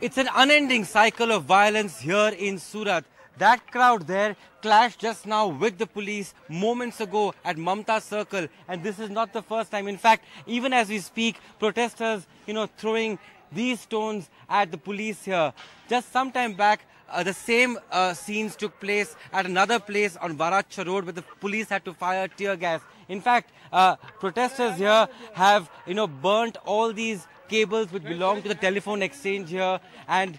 It's an unending cycle of violence here in Surat. That crowd there clashed just now with the police moments ago at Mamta Circle, and this is not the first time. In fact, even as we speak, protesters, throwing these stones at the police here. Just some time back, the same scenes took place at another place on Varacha Road where the police had to fire tear gas. In fact, protesters here have, burnt all these cables which belong to the telephone exchange here, and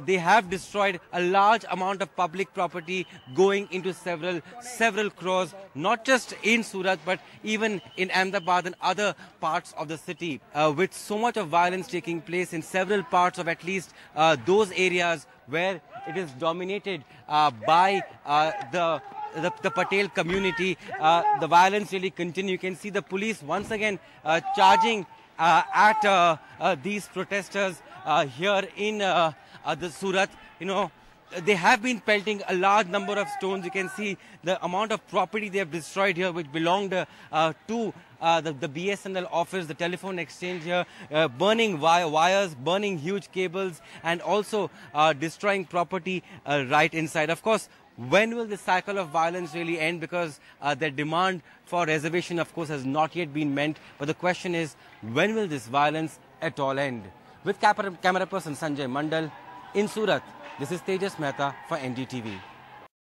they have destroyed a large amount of public property going into several crores, not just in Surat but even in Ahmedabad and other parts of the city. With so much of violence taking place in several parts of at least those areas where it is dominated by the Patel community, the violence really continues. You can see the police once again charging at these protesters here in the Surat. They have been pelting a large number of stones. You can see the amount of property they have destroyed here, which belonged to the BSNL office, the telephone exchange here, burning wires, burning huge cables, and also destroying property right inside. Of course, when will the cycle of violence really end? Because their demand for reservation, of course, has not yet been met. But the question is, when will this violence at all end? With camera person Sanjay Mandal in Surat, this is Tejas Mehta for NDTV.